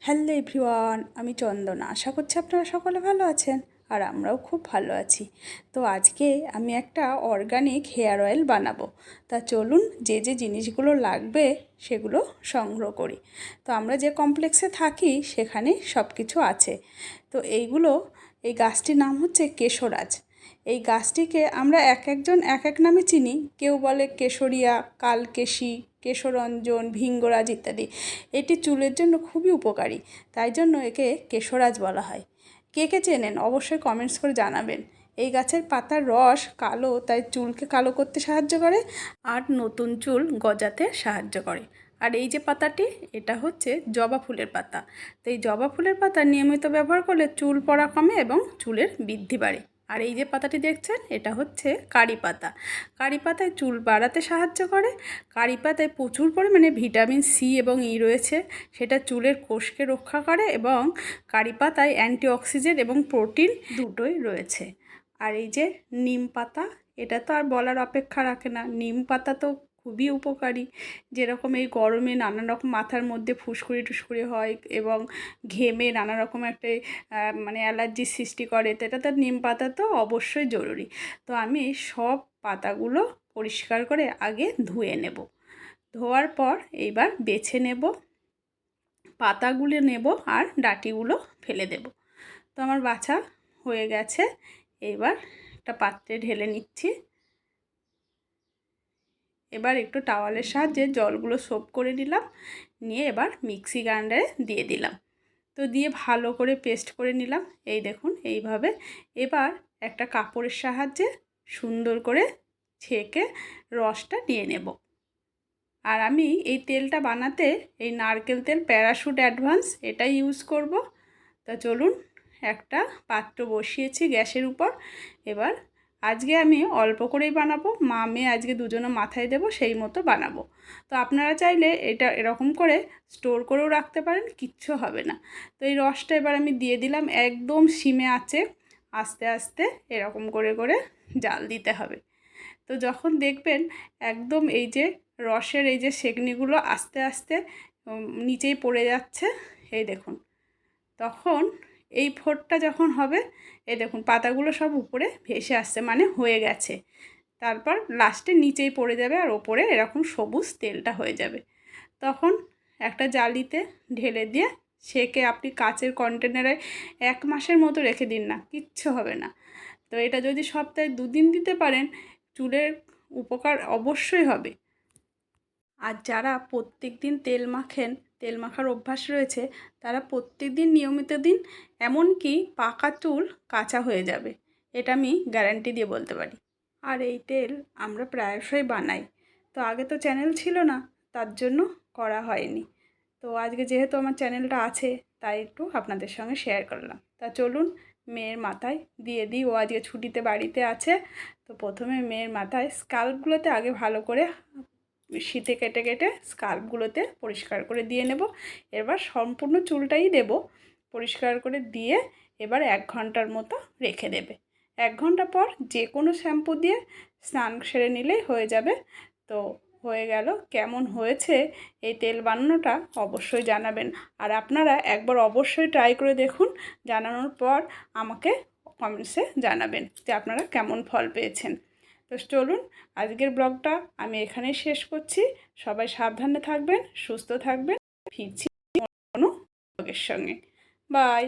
Hello everyone, আমি চন্দনা। আশা করছি আপনারা সকলে ভালো আছেন আর আমরাও খুব ভালো আছি। তো আজকে আমি একটা অর্গানিক হেয়ার অয়েল বানাবো। তা চলুন যে যে জিনিসগুলো লাগবে সেগুলো সংগ্রহ করি। তো আমরা যে কমপ্লেক্সে থাকি সেখানে সব কিছু আছে। তো এই গাছটির নাম হচ্ছে কেশরাজ। এই গাছটিকে আমরা এক একজন এক এক নামে চিনি। কেউ বলে কেশরিয়া, কালকেশী, কেশরঞ্জন, ভিঙ্গরাজ ইত্যাদি। এটি চুলের জন্য খুবই উপকারী, তাই জন্য একে কেশরাজ বলা হয়। কে কে চেনেন অবশ্যই কমেন্টস করে জানাবেন। এই গাছের পাতার রস কালো, তাই চুলকে কালো করতে সাহায্য করে আর নতুন চুল গজাতে সাহায্য করে। আর এই যে পাতাটি, এটা হচ্ছে জবা ফুলের পাতা। তো এই জবা ফুলের পাতা নিয়মিত ব্যবহার করলে চুল পড়া কমে এবং চুলের বৃদ্ধি বাড়ে। আর এই যে পাতাটি দেখছেন, এটা হচ্ছে কারি পাতা। কারি পাতায় চুল বাড়াতে সাহায্য করে। কারি পাতায় প্রচুর পরিমাণে ভিটামিন সি এবং ই রয়েছে, সেটা চুলের কোষকে রক্ষা করে এবং কারি পাতায় অ্যান্টিঅক্সিডেন্ট এবং প্রোটিন দুটোই রয়েছে। আর এই যে নিম পাতা, এটা তো আর বলার অপেক্ষা রাখে না। নিম পাতা তো খুবই উপকারী। যেরকম এই গরমে নানান রকম মাথার মধ্যে ফুসকুড়ি টুসকুড়ি হয় এবং ঘেমে নানা রকম একটা অ্যালার্জির সৃষ্টি করে, তো এটা তো নিম পাতা তো অবশ্যই জরুরি। তো আমি সব পাতাগুলো পরিষ্কার করে আগে ধুয়ে নেব। ধোয়ার পর এইবার বেছে নেব, পাতাগুলো নেব আর ডাঁটিগুলো ফেলে দেব। তো আমার বাছা হয়ে গেছে। এইবার একটা পাত্রে ঢেলে নিচ্ছি। এবার একটু টাওয়ালের সাহায্যে জলগুলো সোপ করে নিলাম, নিয়ে এবার মিক্সি গ্রাইন্ডারে দিয়ে দিলাম। তো দিয়ে ভালো করে পেস্ট করে নিলাম। এই দেখুন এইভাবে। এবার একটা কাপড়ের সাহায্যে সুন্দর করে ছেঁকে রসটা নিয়ে নেব। আর আমি এই তেলটা বানাতে এই নারকেল তেল প্যারাশুট অ্যাডভান্স এটাই ইউজ করব। তা চলুন, একটা পাত্র বসিয়েছি গ্যাসের উপর। এবার আজকে আমি অল্প করেই বানাবো, মা মেয়ে আজকে দুজনে মাথায় দেবো, সেই মতো বানাবো। তো আপনারা চাইলে এটা এরকম করে স্টোর করেও রাখতে পারেন, কিচ্ছু হবে না। তো এই রসটা এবার আমি দিয়ে দিলাম একদম সিমে আঁচে। আস্তে আস্তে এরকম করে করে জাল দিতে হবে। তো যখন দেখবেন একদম এই যে রসের এই যে সেকনিগুলো আস্তে আস্তে নিচেই পড়ে যাচ্ছে, এই দেখুন, তখন এই ফোঁটটা যখন হবে, এই দেখুন পাতাগুলো সব উপরে ভেসে আসছে, মানে হয়ে গেছে। তারপর লাস্টে নিচেই পড়ে যাবে আর ওপরে এরকম সবুজ তেলটা হয়ে যাবে। তখন একটা জালিতে ঢেলে দিয়ে সেকে আপনি কাচের কন্টেনারে 1 মাসের মতো রেখে দিন না, কিচ্ছু হবে না। তো এটা যদি সপ্তাহে 2 দিন দিতে পারেন, চুলের উপকার অবশ্যই হবে। আর যারা প্রত্যেক দিন তেল মাখেন, তেল মাখার অভ্যাস রয়েছে, তারা প্রত্যেক দিন নিয়মিত দিন, এমনকি পাকা চুল কাঁচা হয়ে যাবে, এটা আমি গ্যারান্টি দিয়ে বলতে পারি। আর এই তেল আমরা প্রায়শই বানাই। তো আগে তো চ্যানেল ছিল না, তার জন্য করা হয়নি। তো আজকে যেহেতু আমার চ্যানেলটা আছে, তাই একটু আপনাদের সঙ্গে শেয়ার করলাম। তা চলুন মেয়ের মাথায় দিয়ে দিই, ও আজকে ছুটিতে বাড়িতে আছে। তো প্রথমে মেয়ের মাথায় স্কাল্পগুলোতে আগে ভালো করে শীতে কেটে কেটে স্কাল্পগুলোতে পরিষ্কার করে দিয়ে নেব। এবার সম্পূর্ণ চুলটাই দেব, পরিষ্কার করে দিয়ে এবার 1 ঘন্টার মতো রেখে দেবে। 1 ঘন্টা পর যে কোনো শ্যাম্পু দিয়ে স্নান সেরে নিলেই হয়ে যাবে। তো হয়ে গেল। কেমন হয়েছে এই তেল বানানোটা অবশ্যই জানাবেন। আর আপনারা একবার অবশ্যই ট্রাই করে দেখুন, জানানোর পর আমাকে কমেন্টসে জানাবেন যে আপনারা কেমন ফল পেয়েছেন। তো চলুন আজকের ব্লগটা আমি এখানেই শেষ করছি। সবাই সাবধানে থাকবেন, সুস্থ থাকবেন। ফিরছি কোনো ব্লগের সঙ্গে। বাই।